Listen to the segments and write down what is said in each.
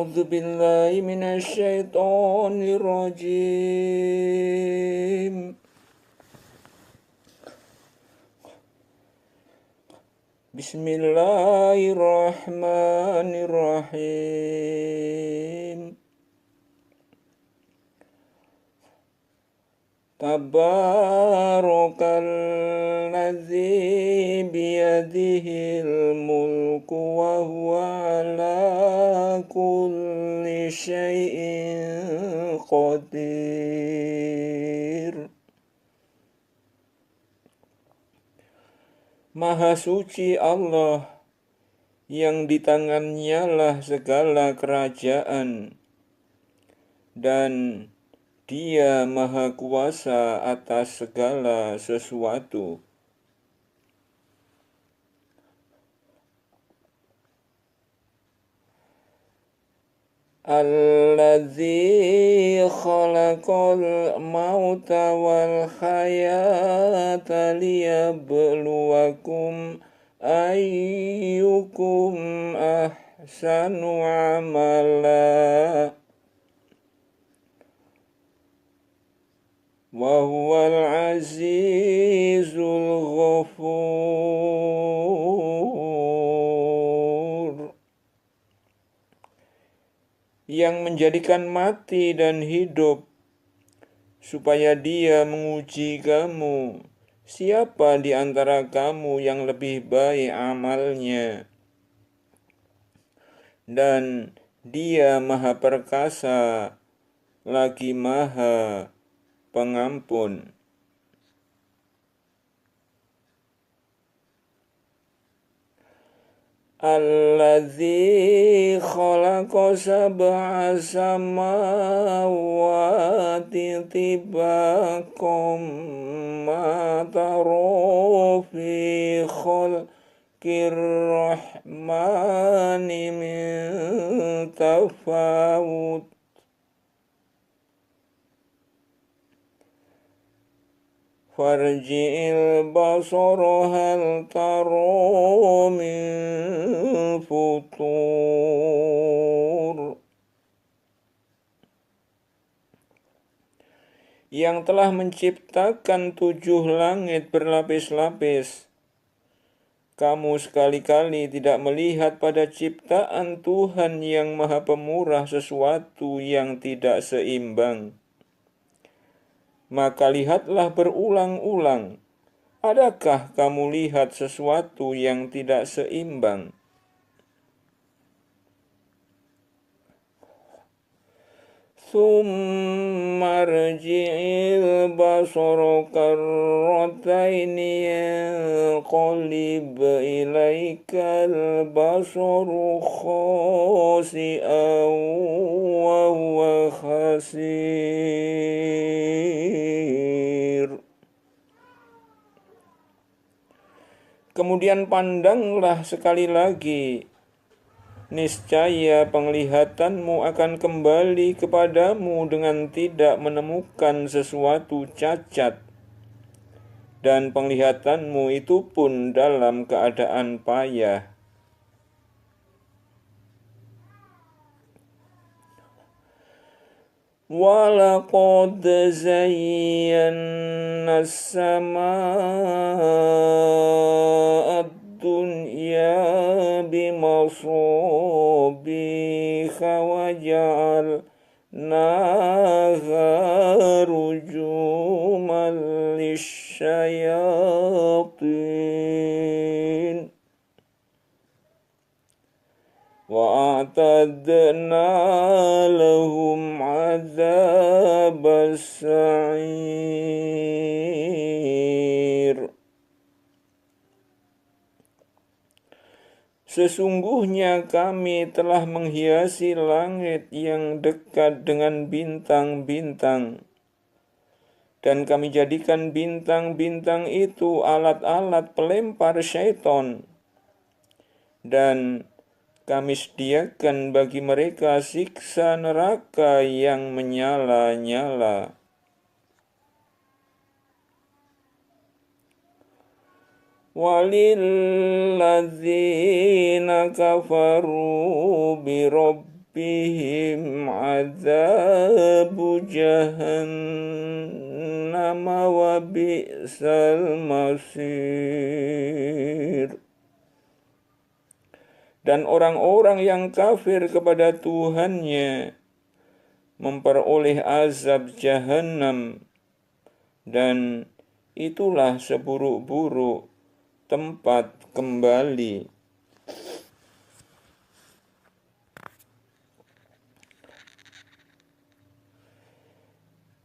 أعوذ بالله من الشيطان الرجيم. بسم الله الرحمن الرحيم. Tabarakalladzi biyadihil mulku wa huwa ala kulli syai'in qadir. Maha suci Allah yang di tangannya lah segala kerajaan, dan Dia maha kuasa atas segala sesuatu. Alladzi khalaqal mauta wal hayata liyabluwakum ayyukum ahsanu amala wa huwal azizul ghafur. Yang menjadikan mati dan hidup supaya Dia menguji kamu, siapa di antara kamu yang lebih baik amalnya. Dan Dia maha perkasa lagi maha pengampun. Alladzi khalaqa sab'a samawati tibaqan ma tara fi khalqir rahmani min tafawut. Farji'il basara hal tara min futur. Yang telah menciptakan 7 langit berlapis-lapis, kamu sekali-kali tidak melihat pada ciptaan Tuhan yang maha pemurah sesuatu yang tidak seimbang. Maka lihatlah berulang-ulang, adakah kamu lihat sesuatu yang tidak seimbang? Tsumma rji'il basara karrataini yanqalib ilaikal basaru khasi'an wa huwa khasir. Kemudian pandanglah sekali lagi, niscaya penglihatanmu akan kembali kepadamu dengan tidak menemukan sesuatu cacat, dan penglihatanmu itu pun dalam keadaan payah. Walaqad zayyana as-samaa'a ad-dunya bimasabikha wa ja'alnaha rujuman lisyayatin wa a'tadna lahum 'adzabas sa'ir. Sesungguhnya kami telah menghiasi langit yang dekat dengan bintang-bintang, dan kami jadikan bintang-bintang itu alat-alat pelempar syaitan, dan kami sediakan bagi mereka siksa neraka yang menyala-nyala. Walilladzina kafaru birabbihim bihim adzabu jahannam wa bi'sal masir. Dan orang-orang yang kafir kepada Tuhannya memperoleh azab jahannam, dan itulah seburuk-buruk tempat kembali.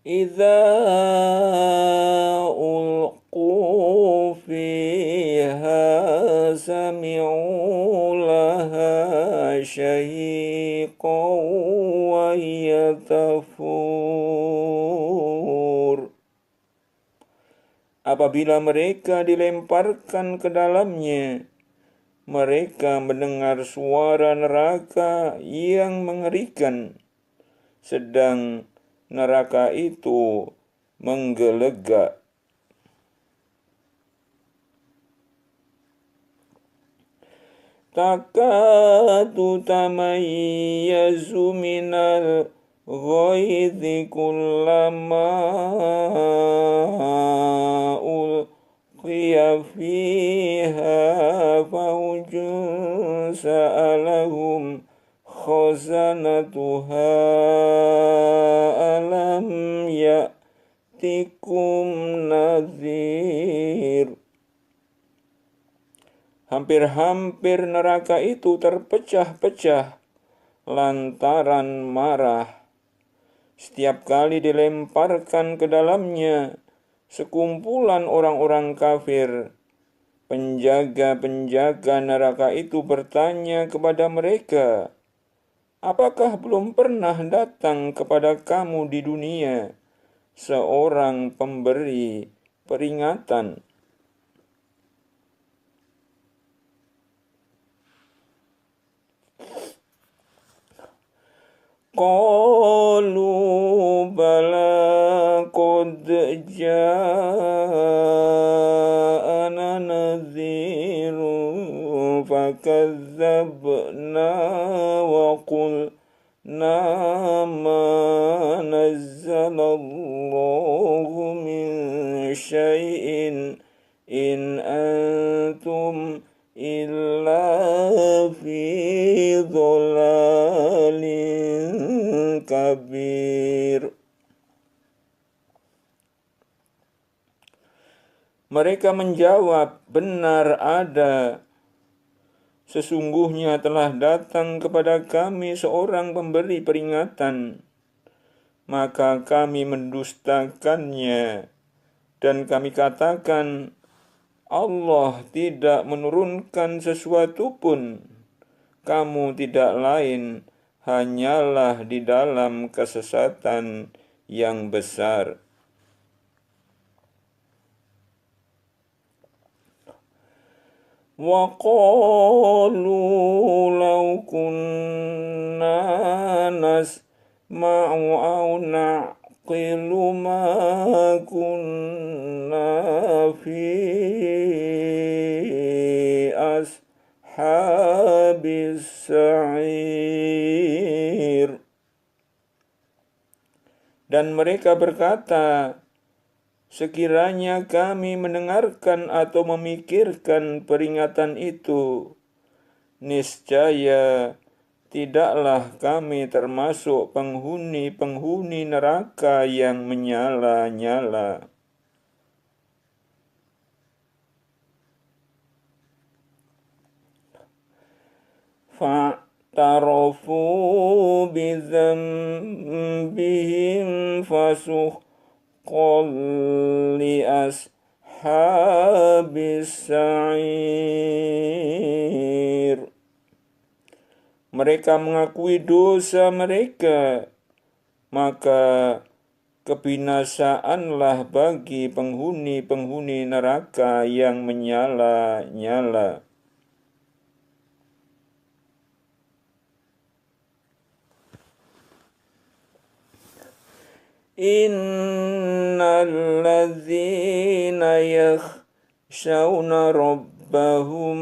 Idza ulqu fiha sami'u laha syahiqan wa yatafur. Apabila mereka dilemparkan ke dalamnya, mereka mendengar suara neraka yang mengerikan, sedang neraka itu menggelegak. Takadu tamayyazu minal ghaidhi kullama ulqiya fiha fawjun sa'alahum khazanatuha alam ya'tikum nadhir. Hampir-hampir neraka itu terpecah-pecah lantaran marah. Setiap kali dilemparkan ke dalamnya sekumpulan orang-orang kafir, penjaga-penjaga neraka itu bertanya kepada mereka, apakah belum pernah datang kepada kamu di dunia seorang pemberi peringatan? Qalu bala qad ja'ana nadhirun fakazzabna wa qulna ma nazzalallahu min syai'in in antum illa fi dhalalin kabir. Mereka menjawab, benar ada. Sesungguhnya telah datang kepada kami seorang pemberi peringatan, maka kami mendustakannya dan kami katakan, Allah tidak menurunkan sesuatu pun. Kamu tidak lain hanyalah di dalam kesesatan yang besar. Wa qalu law kunna nasma'u aw naqilu ma kunna fi ashabis sa'ir. Dan mereka berkata, sekiranya kami mendengarkan atau memikirkan peringatan itu, niscaya tidaklah kami termasuk penghuni-penghuni neraka yang menyala-nyala. Fa'tarafu bidzambihim fasuhqan li ashabis sa'ir. Mereka mengakui dosa mereka, maka kebinasaanlah bagi penghuni-penghuni neraka yang menyala-nyala. Innal ladzina yakhshawna rabbahum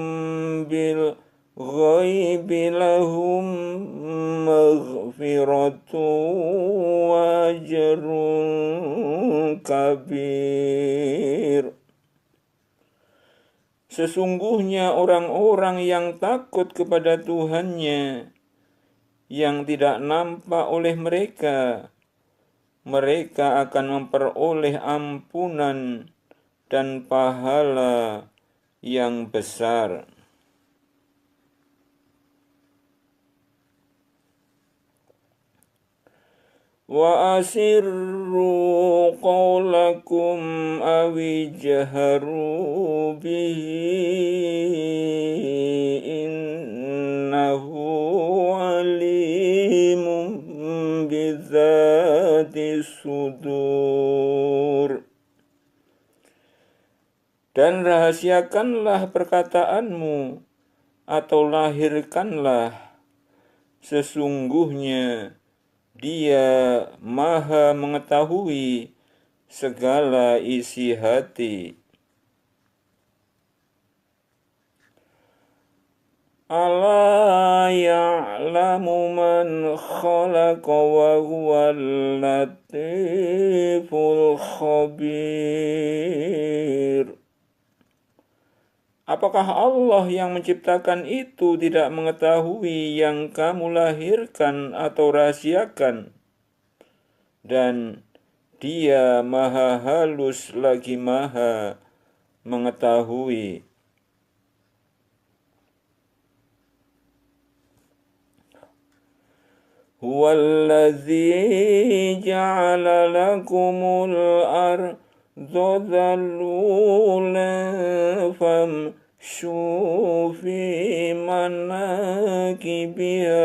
bil ghaibi lahum maghfiratun wa ajrun kabir. Sesungguhnya orang-orang yang takut kepada Tuhannya yang tidak nampak oleh mereka, mereka akan memperoleh ampunan dan pahala yang besar. Wa asirru qawlakum awi jaharu bihi innahu alimun bidzati sudur. Dan rahasiakanlah perkataanmu atau lahirkanlah, sesungguhnya Dia Maha mengetahui segala isi hati. Ala ya'lamu man khalaqa wa huwal latiful khabir. Apakah Allah yang menciptakan itu tidak mengetahui yang kamu lahirkan atau rahasiakan? Dan Dia Maha halus lagi Maha mengetahui. Huwallazi ja'ala lakumul ardha dhalulan famshu fi manakibiha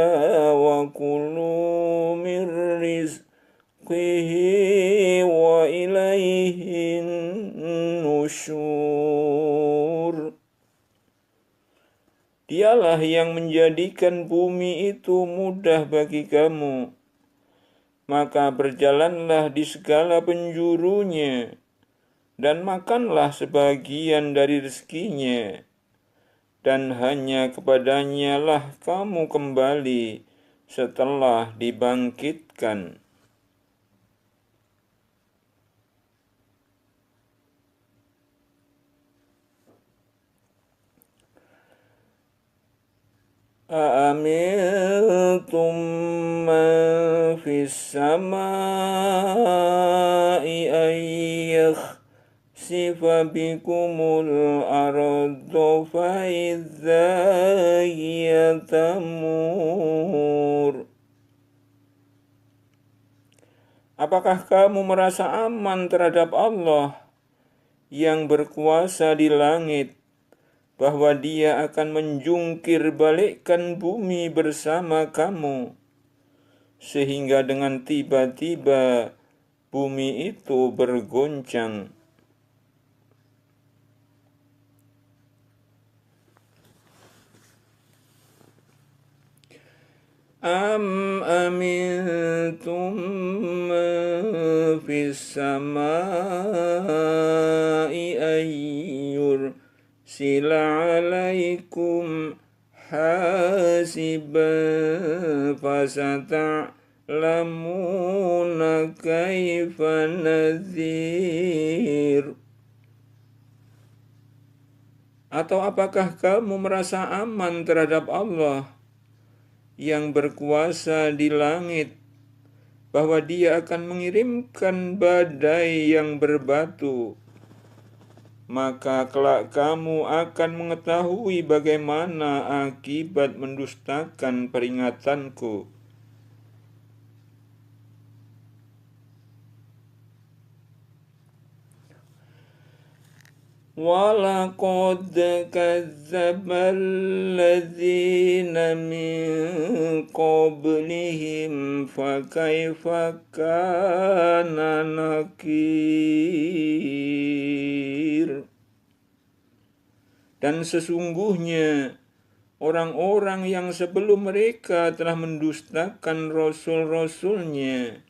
wa kulu min rizqihi wa ilaihin nusyur. Dialah yang menjadikan bumi itu mudah bagi kamu, maka berjalanlah di segala penjurunya, dan makanlah sebagian dari rezekinya, dan hanya kepadanya lah kamu kembali setelah dibangkitkan. Aamintum man fis samai an yakhsifa bikumul arda fa idza hiya tamur. Apakah kamu merasa aman terhadap Allah yang berkuasa di langit, bahwa Dia akan menjungkir balikkan bumi bersama kamu, sehingga dengan tiba-tiba bumi itu bergoncang. Am amintum man fis samai ayyur sila alaikum hasiban fasata'lamuna kaifa nadhir. Atau apakah kamu merasa aman terhadap Allah yang berkuasa di langit, bahwa Dia akan mengirimkan badai yang berbatu? Maka kelak kamu akan mengetahui bagaimana akibat mendustakan peringatanku. Walaqad kadzdzaba alladzina min qablihim fakaifa kana nakir. Dan sesungguhnya orang-orang yang sebelum mereka telah mendustakan rasul-rasulnya,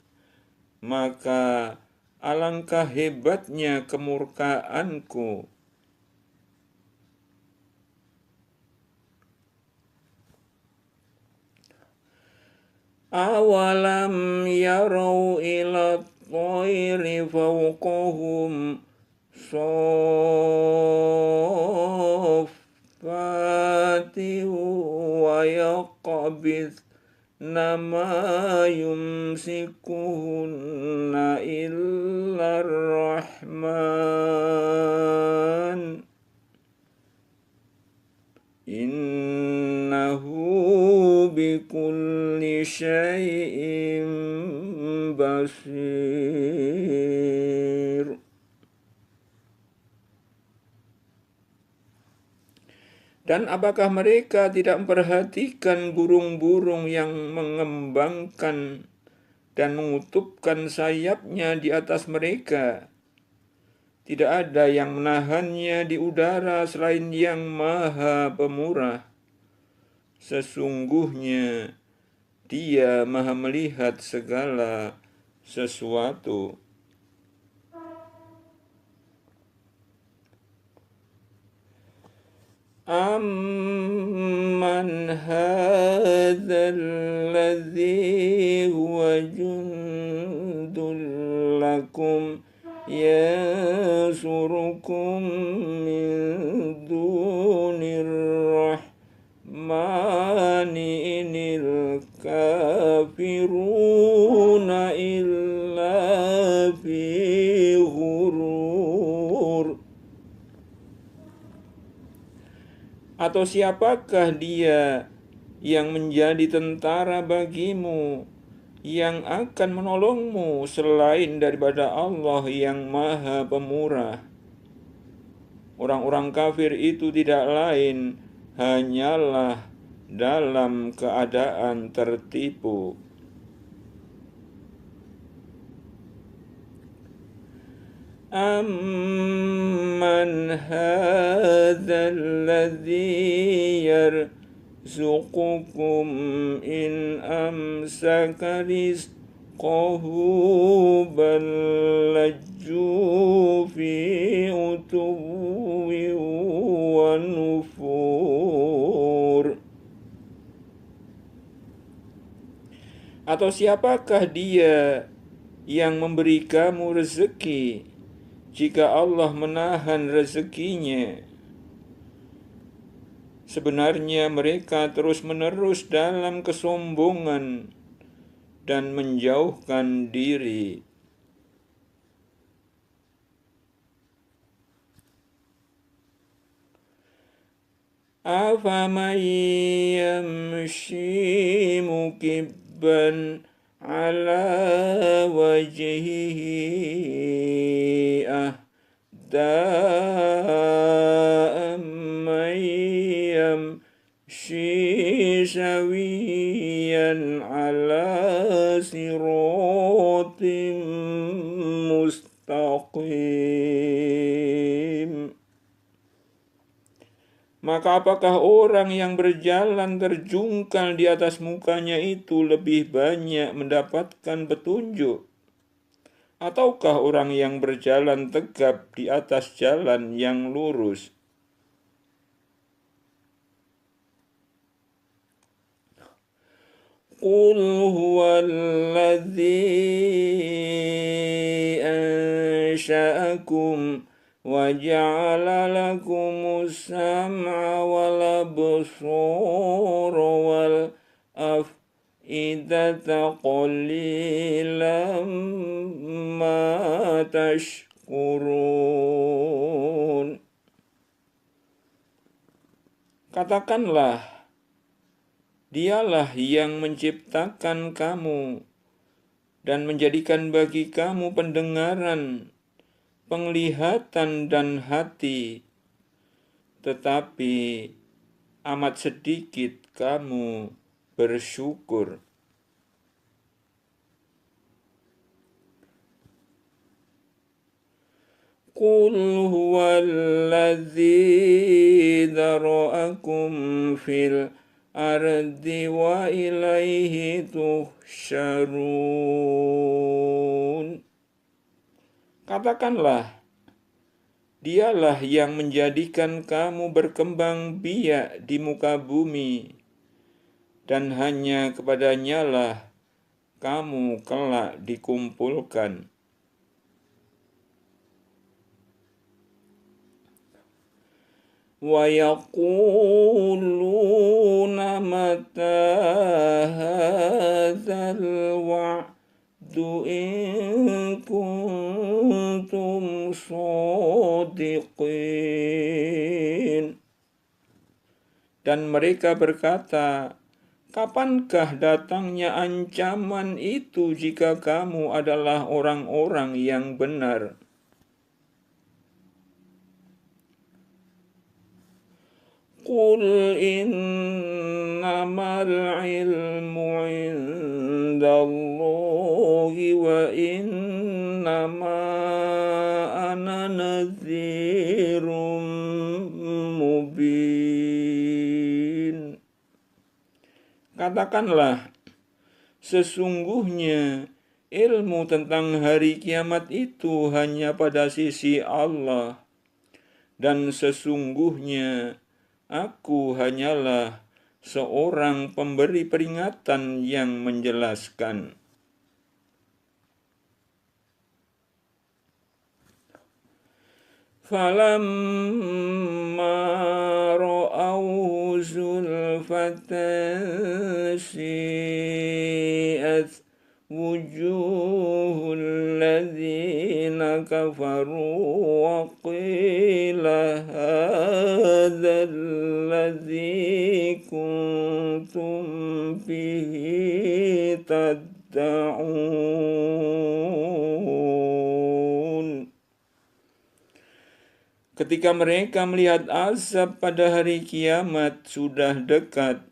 maka alangkah hebatnya kemurkaanku. Awalam yarau ila thairi fawqahum saffati wa yaqbid nama yumsikuhunna illa rahman innahu bikulli syai'in basir. Dan apakah mereka tidak memperhatikan burung-burung yang mengembangkan dan mengutupkan sayapnya di atas mereka? Tidak ada yang menahannya di udara selain Yang Maha Pemurah. Sesungguhnya Dia Maha melihat segala sesuatu. Amman hadzal ladzi huwa jundul lakum yansurukum min dunir rahmani inil kafiruna illa fi ghurur. Atau siapakah Dia yang menjadi tentara bagimu, yang akan menolongmu selain daripada Allah yang Maha Pemurah? Orang-orang kafir itu tidak lain hanyalah dalam keadaan tertipu. Amman hadzal ladzi yarzuqukum in amsaka rizqahu bal lajju fi utuwwi wa nufur. Atau siapakah Dia yang memberi kamu rezeki jika Allah menahan rezekinya? Sebenarnya mereka terus-menerus dalam kesombongan dan menjauhkan diri. Afaman yamshi mukibban ala wajhihi ahda amman yamshi sawiyan ala siratin mustaqim. Maka apakah orang yang berjalan terjungkal di atas mukanya itu lebih banyak mendapatkan petunjuk? Ataukah orang yang berjalan tegap di atas jalan yang lurus? Qul huwallazi ansha'akum wa ja'ala lakumus sam'a wal absara wal af'idata qalilan ma tashkurun. Katakanlah, Dialah yang menciptakan kamu dan menjadikan bagi kamu pendengaran, penglihatan dan hati, tetapi amat sedikit kamu bersyukur. Qul huwallazi dzara'akum fil ardi wa ilaihi tuhsyarun. Katakanlah, Dialah yang menjadikan kamu berkembang biak di muka bumi, dan hanya kepadanya lah kamu kelak dikumpulkan. Wa yaquluna mata hadzal wa'du in kuntum shadiqin. Dan mereka berkata, kapankah datangnya ancaman itu jika kamu adalah orang-orang yang benar? Qul innamal ilmu indallahi wa innama ana nadhirum mubin. Katakanlah, sesungguhnya ilmu tentang hari kiamat itu hanya pada sisi Allah, dan sesungguhnya aku hanyalah seorang pemberi peringatan yang menjelaskan. Falamma ra'awhu zulfatan si'at wujuhul ladzina kafaru wa qila hadzal ladzi kuntum bihi tad'un. Ketika mereka melihat azab pada hari kiamat sudah dekat,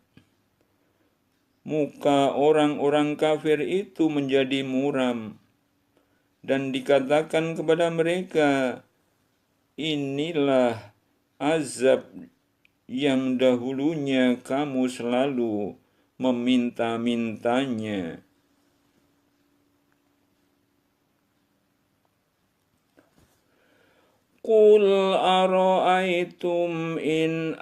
muka orang-orang kafir itu menjadi muram, dan dikatakan kepada mereka, inilah azab yang dahulunya kamu selalu meminta-mintanya. Qul ara'aytum in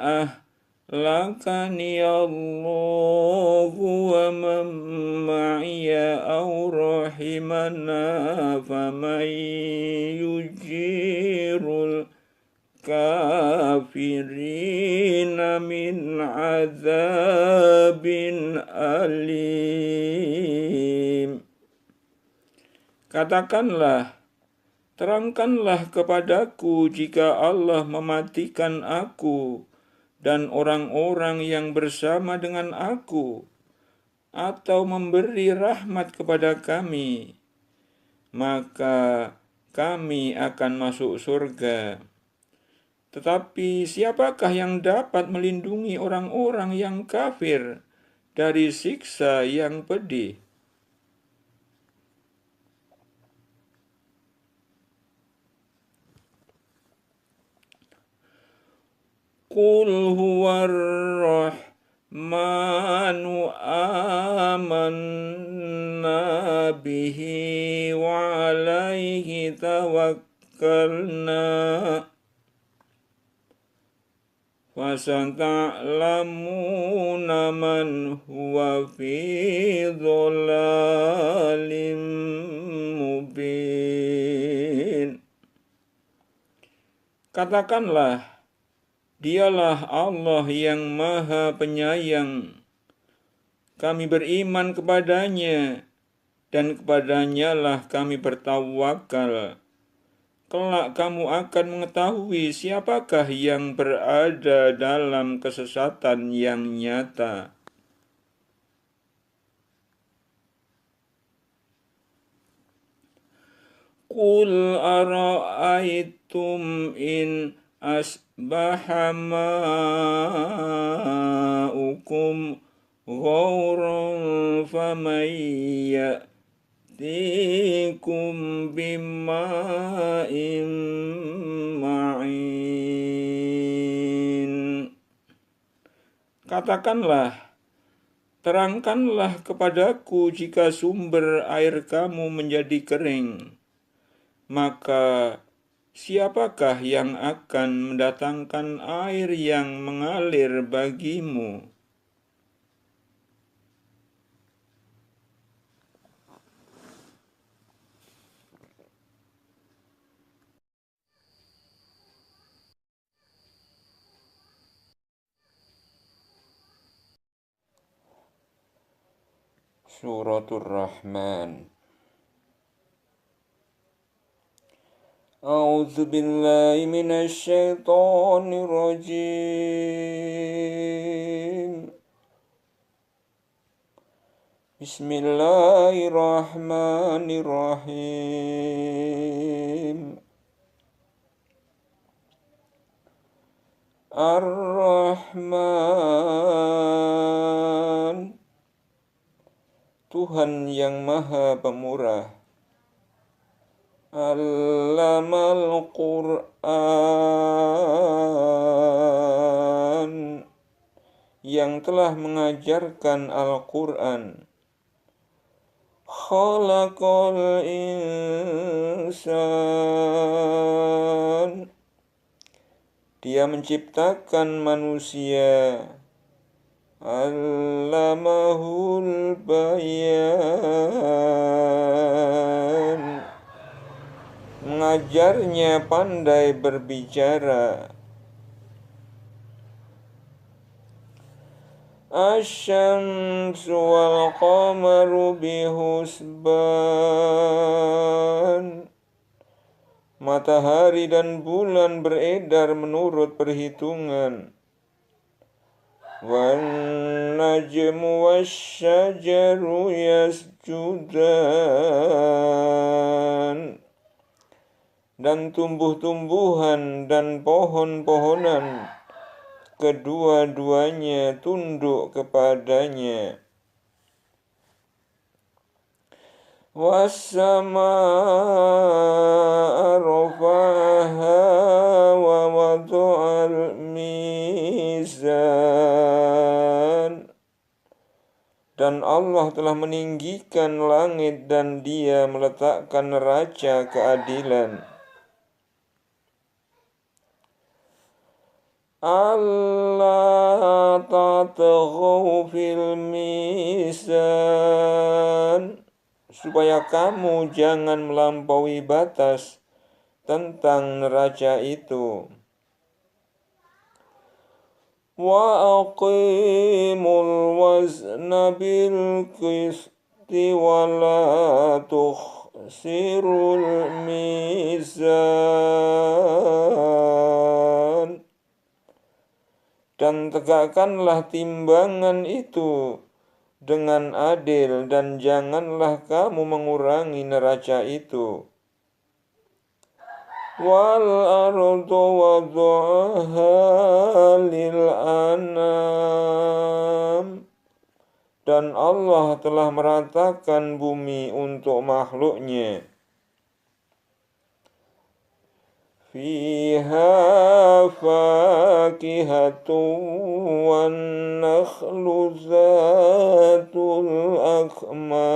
ahlakani Allahu wa man ma'iya aw rahimana faman yujirul kafirina min azabin alim. Katakanlah, terangkanlah kepadaku jika Allah mematikan aku dan orang-orang yang bersama dengan aku, atau memberi rahmat kepada kami, maka kami akan masuk surga. Tetapi siapakah yang dapat melindungi orang-orang yang kafir dari siksa yang pedih? Qul huwar rahmanu amanna bihi wa alaihi tawakkalna fasata'lamuna man huwa fi dhalalim mubin. Katakanlah, Dialah Allah yang Maha Penyayang. Kami beriman kepadanya, dan kepadanya lah kami bertawakal. Kelak kamu akan mengetahui siapakah yang berada dalam kesesatan yang nyata. Qul ara'aytum in asbaha ma'ukum ghauran faman ya'tikum bima'in ma'in. Katakanlah, terangkanlah kepadaku jika sumber air kamu menjadi kering, maka siapakah yang akan mendatangkan air yang mengalir bagimu? . Suratul Rahman. A'udzu billahi minasy syaithanir rajim. Bismillahirrahmanirrahim. Ar-Rahman, Tuhan yang Maha Pemurah. Allamal Qur'an, yang telah mengajarkan Al-Qur'an. Khalaqal insan, Dia menciptakan manusia. Allamahul bayan, mengajarnya pandai berbicara. Asy-syamsu wal qamaru bihusban, matahari dan bulan beredar menurut perhitungan. Wan najmu wasyajaru yasjudan, dan tumbuh-tumbuhan dan pohon-pohonan kedua-duanya tunduk kepadanya. Was-samaa'a rafa'aha wa wada'al mizan, dan Allah telah meninggikan langit dan Dia meletakkan neraca keadilan. Allah tatghaw fil mizan, supaya kamu jangan melampaui batas tentang neraca itu. Wa aqimul wazna bil qisti wa la tukhsirul mizan, dan tegakkanlah timbangan itu dengan adil, dan janganlah kamu mengurangi neraca itu. Wal ardu wada'aha lil anam, dan Allah telah meratakan bumi untuk makhluknya. Fiha fakihatun wan nakhlu zatul akmam,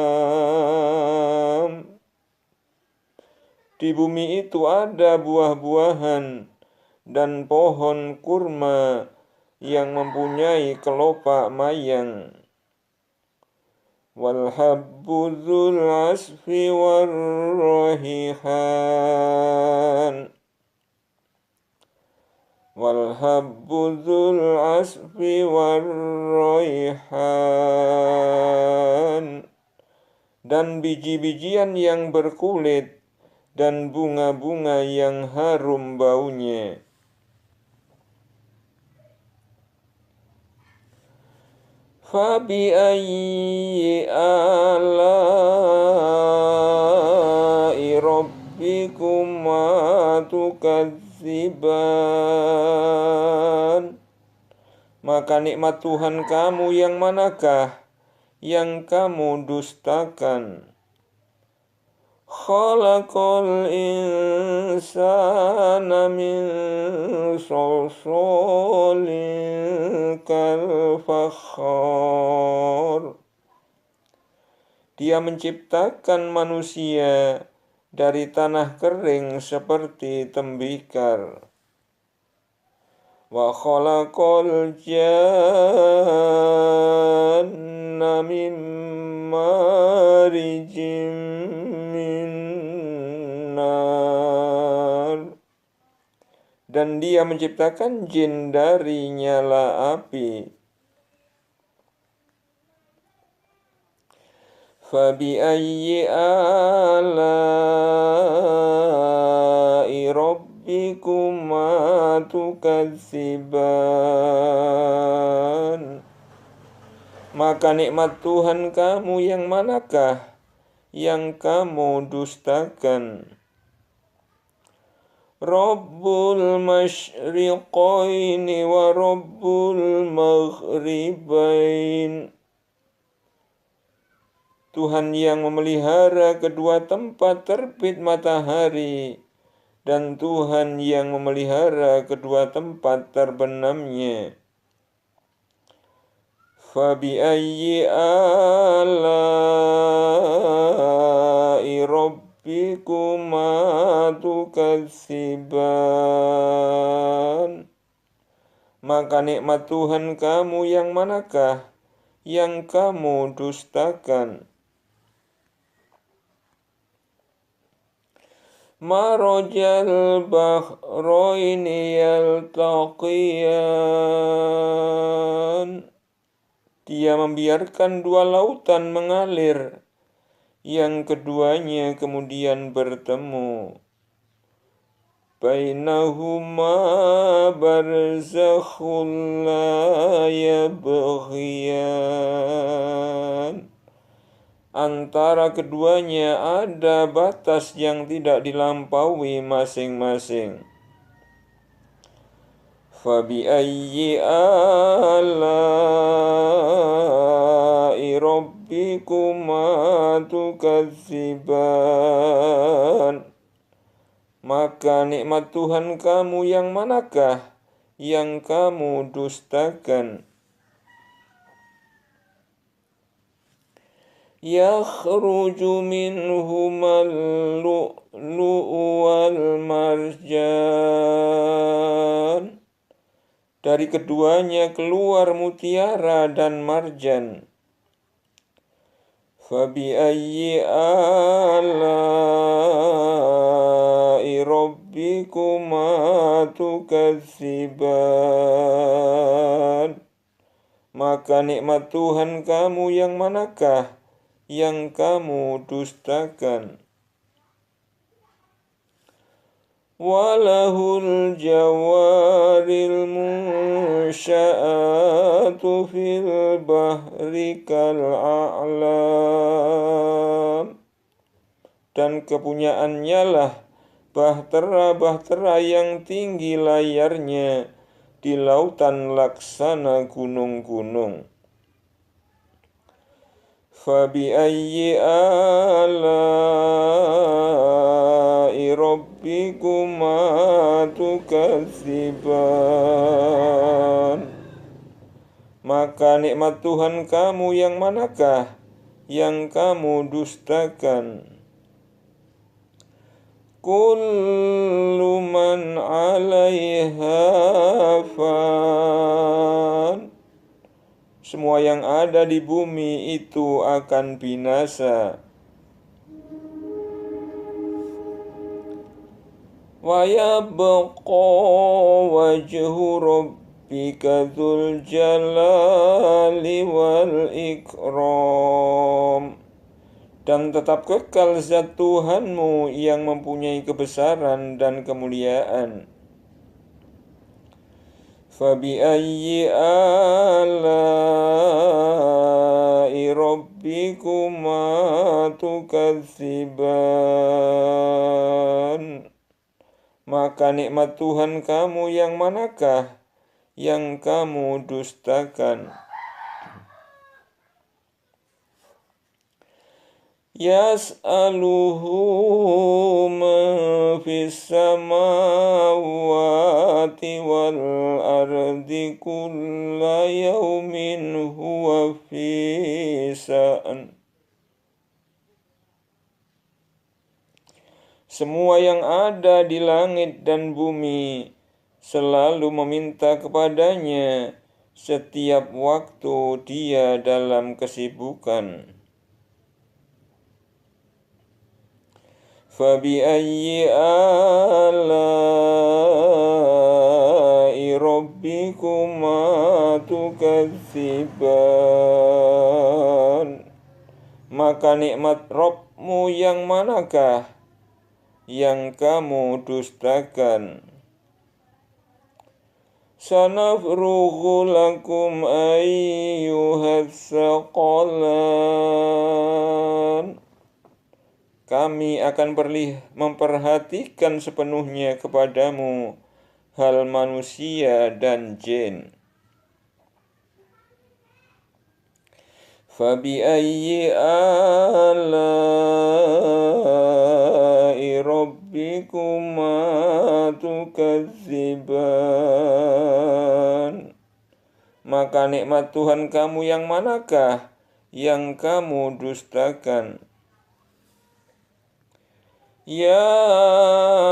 di bumi itu ada buah-buahan dan pohon kurma yang mempunyai kelopak mayang. Wal habbu dzul asfi war raihan, wal habbu dzul asfi war raihan, dan biji-bijian yang berkulit dan bunga-bunga yang harum baunya. Fabi ayyi ala'i rabbikuma tukadziban, maka nikmat Tuhan kamu yang manakah yang kamu dustakan? Khalaqal insana min salsalin kal fakhar, Dia menciptakan manusia dari tanah kering seperti tembikar. Wa khalaqal janna min marijim min nar, dan Dia menciptakan jin dari nyala api. Fabiayyi ala'i rabbikuma tukadziban. Maka nikmat Tuhan kamu yang manakah yang kamu dustakan? Rabbul masyriqaini wa Rabbul maghribain. Tuhan yang memelihara kedua tempat terbit matahari dan Tuhan yang memelihara kedua tempat terbenamnya. Fabiayyi ala'i rabbikuma tukadziban. Maka nikmat Tuhan kamu yang manakah yang kamu dustakan? Marajal bahraini yaltaqiyan. Dia membiarkan dua lautan mengalir, yang keduanya kemudian bertemu. Bainahuma barzakhun la yabghiyan. Antara keduanya ada batas yang tidak dilampaui masing-masing. Fabiayyi ala'i rabbikuma tukadziban. Maka nikmat Tuhan kamu yang manakah yang kamu dustakan? Yakhruju minhumal lu'lu'u wal marjan. Dari keduanya keluar mutiara dan marjan. Fabiayyi ala'i rabbikuma tukadziban. Maka nikmat Tuhan kamu yang manakah yang kamu dustakan? Walahul jawaril munsya'atu fil bahri kal'a'lam. Dan kepunyaannya lah bahtera-bahtera yang tinggi layarnya di lautan laksana gunung-gunung. Fabiayyi ala'i rabbikuma tukadziban. Maka nikmat Tuhan kamu yang manakah yang kamu dustakan? Kullu man 'alaiha fan. Semua yang ada di bumi itu akan binasa. Wa yabqa wajhu rabbika dzul jalali wal ikram. Dan tetap kekal zat Tuhanmu yang mempunyai kebesaran dan kemuliaan. Fabiayyi ala'i rabbikuma tukadziban. Maka nikmat Tuhan kamu yang manakah yang kamu dustakan? Yas'aluhu man fis samawati wal ardi kulla yawmin huwa fi sa'an. Semua yang ada di langit dan bumi selalu meminta kepadanya, setiap waktu dia dalam kesibukan. Fabiayyi ala'i rabbikuma tukadziban. Maka Maka nikmat Rabbmu yang manakah yang kamu dustakan? Sanafrughu lakum ayyuhas tsaqalan. Kami akan memperhatikan sepenuhnya kepadamu hal manusia dan jin. Fabi'ayyi ala'i rabbikuma tukadziban. Maka nikmat Tuhan kamu yang manakah yang kamu dustakan? Ya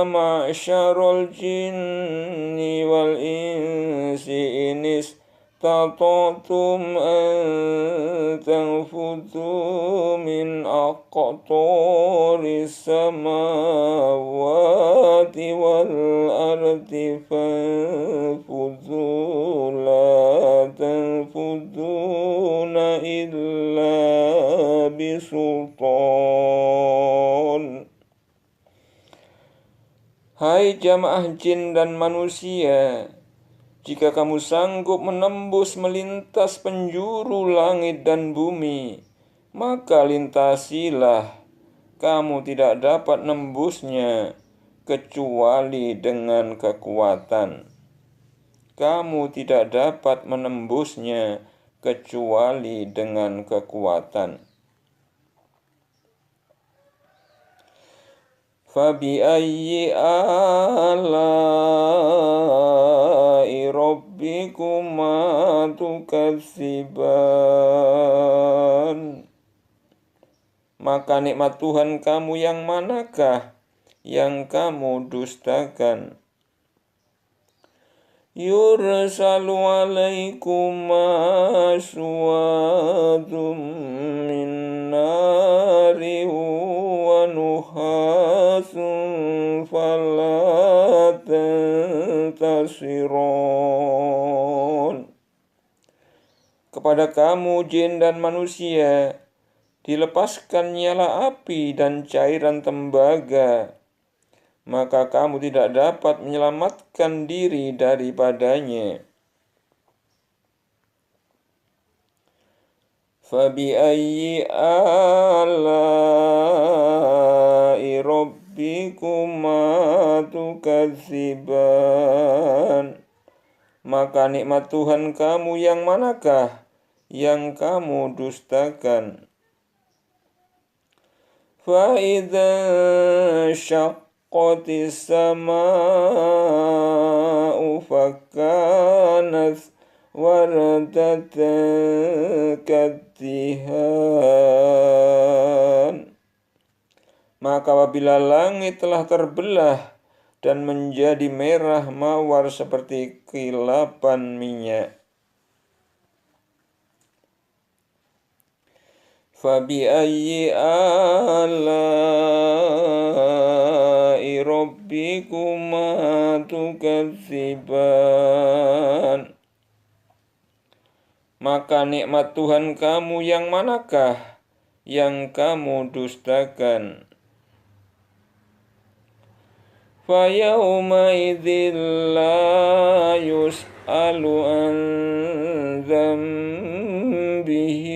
ma'syarul jinni wal insi inis tata'tum an tanfudhu min aqtaris samawati wal ardi fanfudhu la tanfudhuna illa bisultan. Hai jamaah jin dan manusia, jika kamu sanggup menembus melintas penjuru langit dan bumi, maka lintasilah. Kamu tidak dapat nembusnya kecuali dengan kekuatan. Kamu tidak dapat menembusnya kecuali dengan kekuatan. Fabi'ayyi ala'i rabbikuma tukadziban. Maka nikmat Tuhan kamu yang manakah yang kamu dustakan? Yursalu alaikuma suwadum min nari wa nuhasun fala tantasiron. Kepada kamu jin dan manusia dilepaskan nyala api dan cairan tembaga, maka kamu tidak dapat menyelamatkan diri daripadanya. Fabi'ayyi ala'i rabbikuma tukadziban. Maka nikmat Tuhan kamu yang manakah yang kamu dustakan? Fa'idza syaqqatis sama'u fakanat wardatan kaddihan. Maka apabila langit telah terbelah dan menjadi merah mawar seperti kilapan minyak. Fabi'ayyi ala'i rabbikuma tukadziban. Maka nikmat Tuhan kamu yang manakah yang kamu dustakan? Fayawma idzil la yus'alu an dzambihi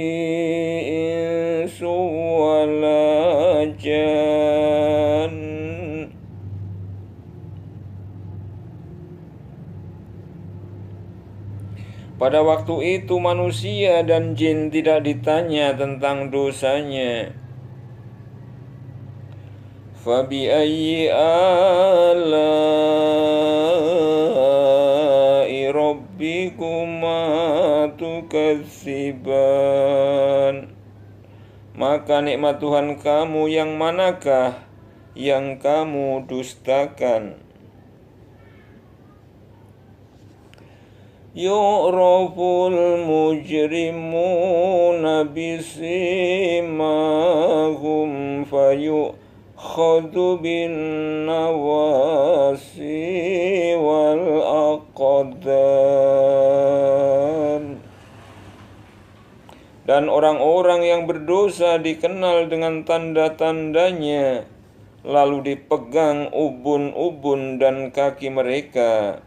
insu wala jan. Pada waktu itu manusia dan jin tidak ditanya tentang dosanya. Fabi'ayyi ala'i rabbikuma tukadziban. Maka nikmat Tuhan kamu yang manakah yang kamu dustakan? Yu'raful mujrimuna bisimahum fayu'khadhu bin nawasi wal aqdam. Dan orang-orang yang berdosa dikenal dengan tanda-tandanya, lalu dipegang ubun-ubun dan kaki mereka.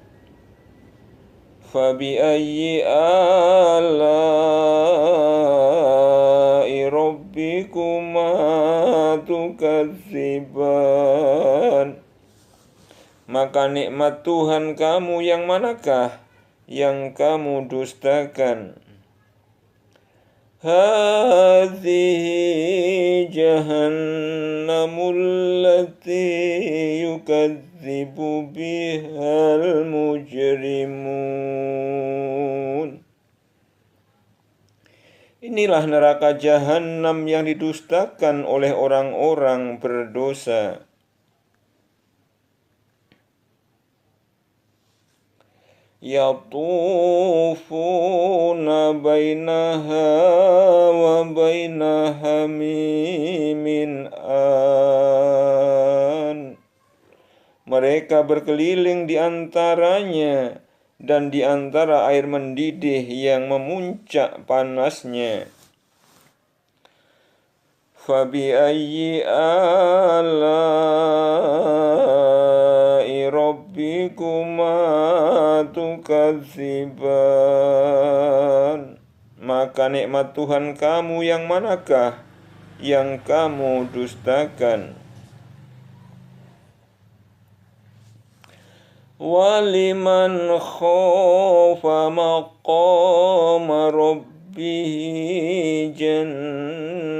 Fabi'ayyi ala'i rabbikuma tukadziban. Maka nikmat Tuhan kamu yang manakah yang kamu dustakan? Hadhihi jahannamul lati yukadzibu bihal mujrimun. Inilah neraka Jahannam yang didustakan oleh orang-orang berdosa. Yatufuna bainaha wa baina hamimin an. Mereka berkeliling di antaranya dan di antara air mendidih yang memuncak panasnya. Fabi'ayyi ala'i rabbikuma tukadziban. Maka nikmat Tuhan kamu yang manakah yang kamu dustakan? Waliman khafa maqama rabbihi jannatan.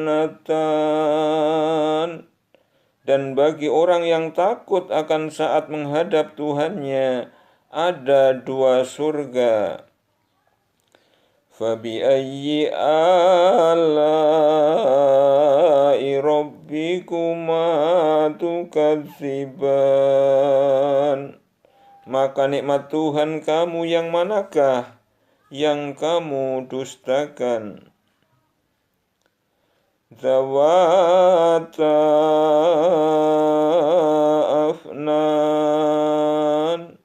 Dan bagi orang yang takut akan saat menghadap Tuhannya, ada 2 surga. Fabi'ayyi ala'i rabbikuma tukadziban. Maka nikmat Tuhan kamu yang manakah yang kamu dustakan? Zawata afnan.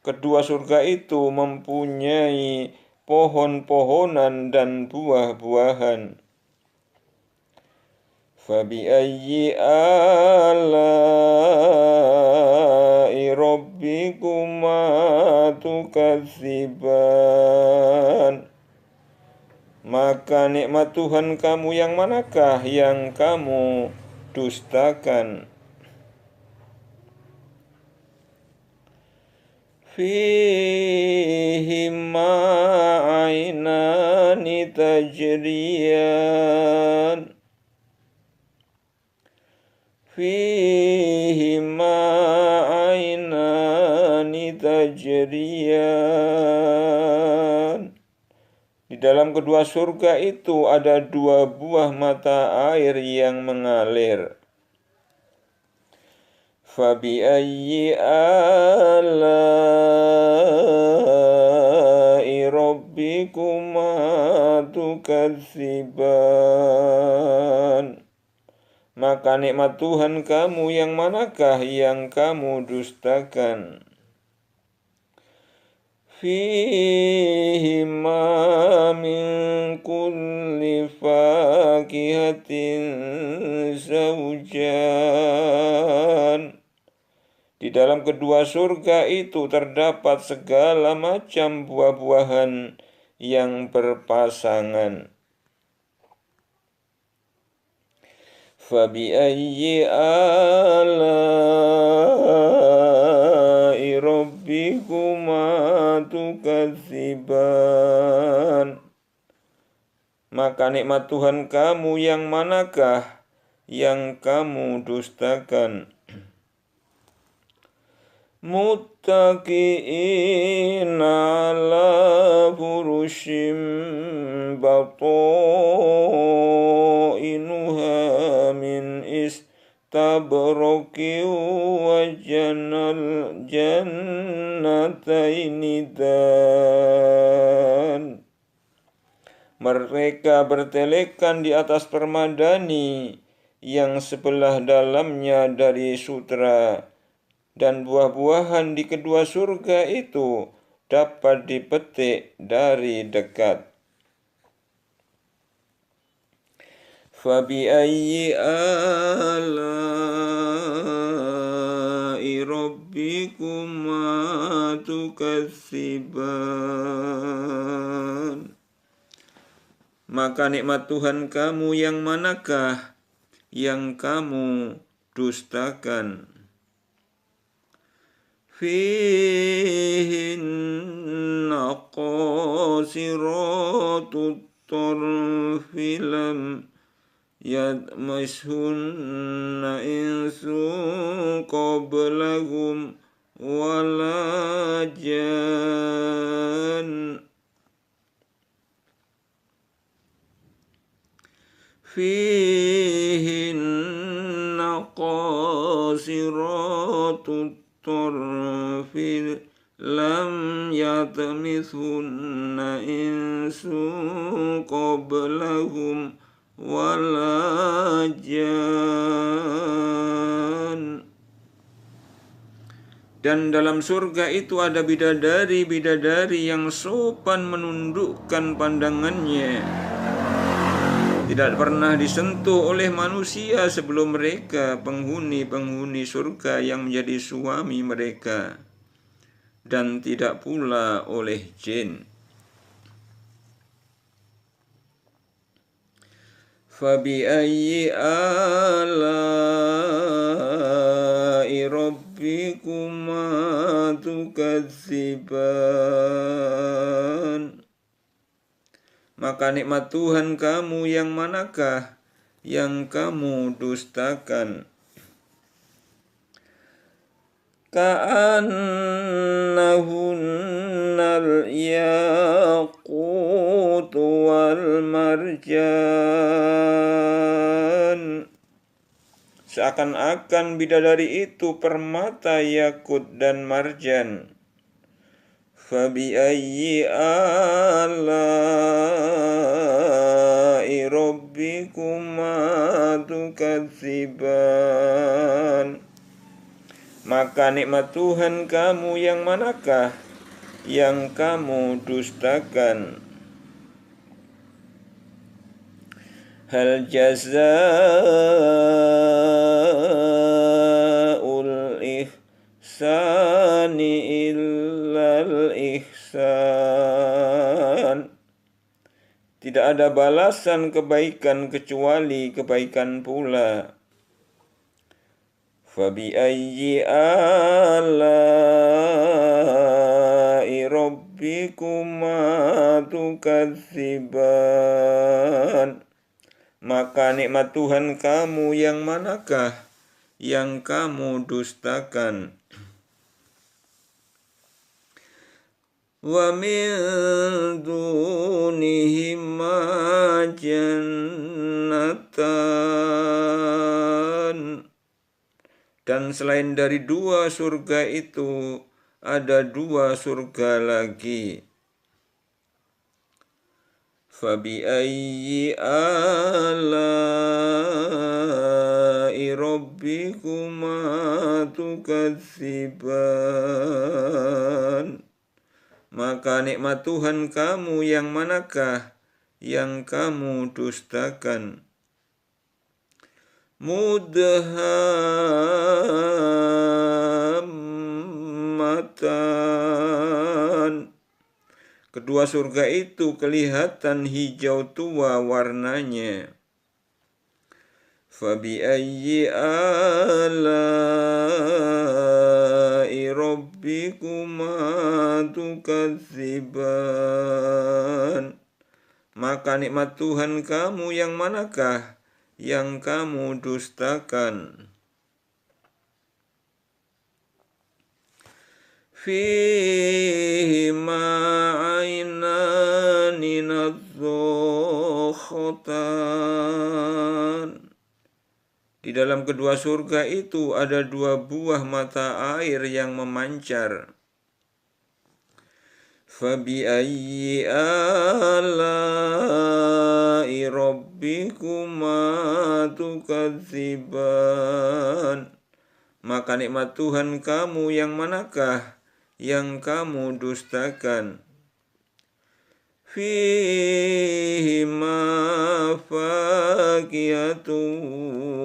Kedua surga itu mempunyai pohon-pohonan dan buah-buahan. Fabi'ayyi ala'i rabbikuma tukadziban. Maka nikmat Tuhan kamu yang manakah yang kamu dustakan? Fihima ainani tajriyan. Fihima ainani tajriyan. Di dalam kedua surga itu ada 2 buah mata air yang mengalir. Fabi'ayyi ala'i rabbikuma tukadziban. Maka nikmat Tuhan kamu yang manakah yang kamu dustakan? Fihima min kulli fakihatin zawjan. Di dalam kedua surga itu terdapat segala macam buah-buahan yang berpasangan. Fabi'ayyi ala'i rabbikuma tukadziban. Maka nikmat Tuhan kamu yang manakah yang kamu dustakan? Muttaqi'ina ala furushim bata'inuha min istabraqi wa jannataini dan. Mereka bertelekan di atas permadani yang sebelah dalamnya dari sutra, dan buah-buahan di kedua surga itu dapat dipetik dari dekat. Fabi'ayyi ala'i rabbikuma tukadziban. Maka nikmat Tuhan kamu yang manakah yang kamu dustakan? Fihinna qasiratut tarfi lam yadmishunna insun qablahum wala jan. Fihinna qasiratut tarfi lam yatmithunna insun qablahum wala jan. Dan dalam surga itu ada bidadari-bidadari yang sopan menundukkan pandangannya, tidak pernah disentuh oleh manusia sebelum mereka, penghuni-penghuni surga yang menjadi suami mereka, dan tidak pula oleh jin. Fabi'ayyi ala'i rabbikuma tukadziban. Maka nikmat Tuhan kamu yang manakah yang kamu dustakan? Ka'annahunnal yaqut wal marjan. Seakan-akan bidadari itu permata yakut dan marjan. Fabi'ayyi ala'i rabbikuma tukadziban. Maka nikmat Tuhan kamu yang manakah yang kamu dustakan? Hal jazaa'ul ihsani illal ihsan. Tidak ada balasan kebaikan kecuali kebaikan pula. Fabi'ayyi ala'i rabbikuma tukadziban. Maka nikmat Tuhan kamu yang manakah yang kamu dustakan? Wa min dunihima jannatan. Dan selain dari dua surga itu, ada dua surga lagi. Fabi'ayyi ala'i rabbikuma tukadziban. Maka nikmat Tuhan kamu yang manakah yang kamu dustakan? Mudhammatan. Kedua surga itu kelihatan hijau tua warnanya. Fabi'ayyi ala'i rabbikuma tukadziban. Maka nikmat Tuhan kamu yang manakah yang kamu dustakan? Fihima aynani nadzakhatan. Di dalam kedua surga itu ada dua buah mata air yang memancar. Fabi'ayyi ala'i rabbikuma tukadziban. Maka nikmat Tuhan kamu yang manakah yang kamu dustakan? fihima fakihatun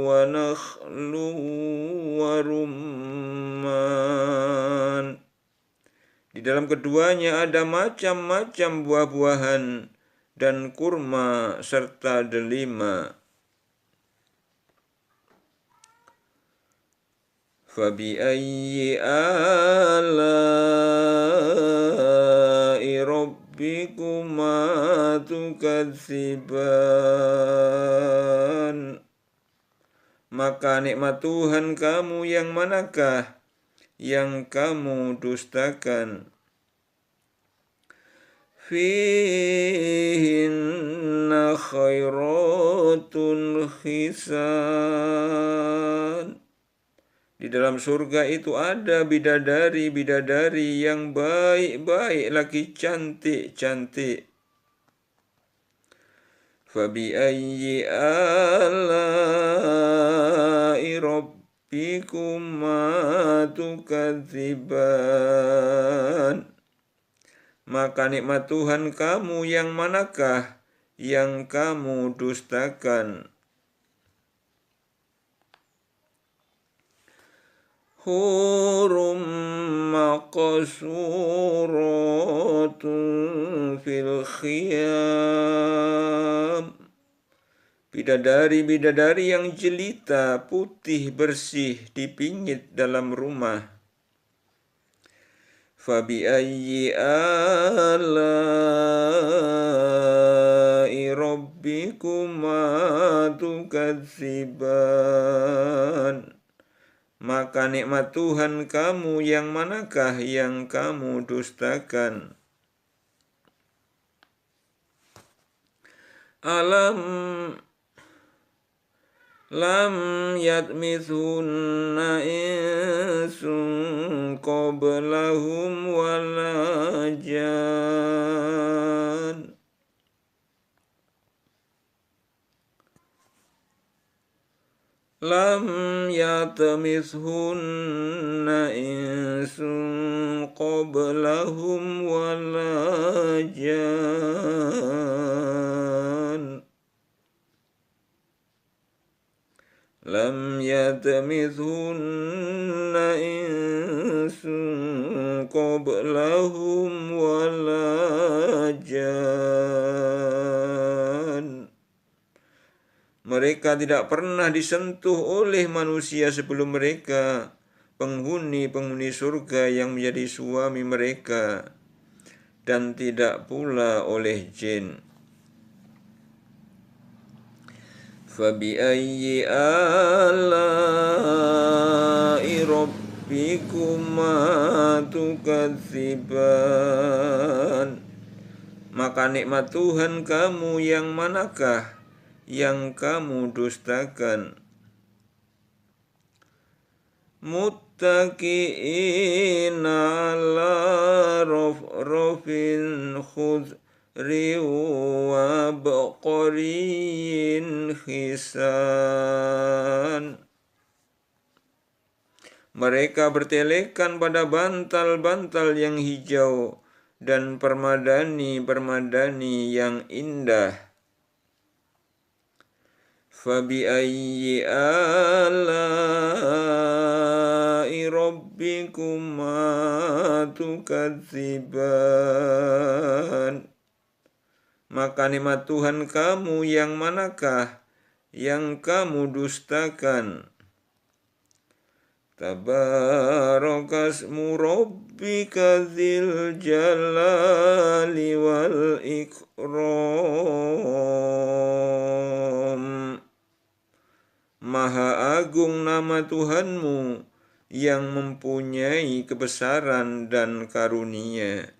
wa nakhlu wa rumman. Di dalam keduanya ada macam-macam buah-buahan dan kurma serta delima. Fabi'ayyi ala'i rabbikuma tukadziban. Maka nikmat Tuhan kamu yang manakah yang kamu dustakan? Fihinna khairatun hisan. Di dalam surga itu ada bidadari-bidadari yang baik-baik lagi cantik-cantik. Fabi'ayyi ala'i rabbikuma tukadziban. Maka nikmat Tuhan kamu yang manakah yang kamu dustakan? Hurum maqsuratun fil khiyam. Bidadari-bidadari yang jelita, putih, bersih, dipingit dalam rumah. Fabi'ayyi ala'i rabbikuma tukadziban. Maka nikmat Tuhan kamu yang manakah yang kamu dustakan? Lam yatmithunna insun qablahum wala jan. Lam yatmithunna insun qablahum wala jan. Lam yatmithunna insun qablahum wala jan. Mereka tidak pernah disentuh oleh manusia sebelum mereka, penghuni-penghuni surga yang menjadi suami mereka, dan tidak pula oleh jin. Fabi'ayyi ala'i rabbikuma tukadziban. Maka nikmat Tuhan kamu yang manakah yang kamu dustakan? Muttaqi'ina ala rafrafin khudri wa baqariyin hisan. Mereka bertelekan pada bantal-bantal yang hijau dan permadani-permadani yang indah. Fabi'ayyi ala'i rabbikuma tukadziban. Maka nikmat Tuhan kamu yang manakah yang kamu dustakan? Tabarakasmu rabbika dzil jalali wal ikram. Maha agung nama Tuhanmu yang mempunyai kebesaran dan karunia.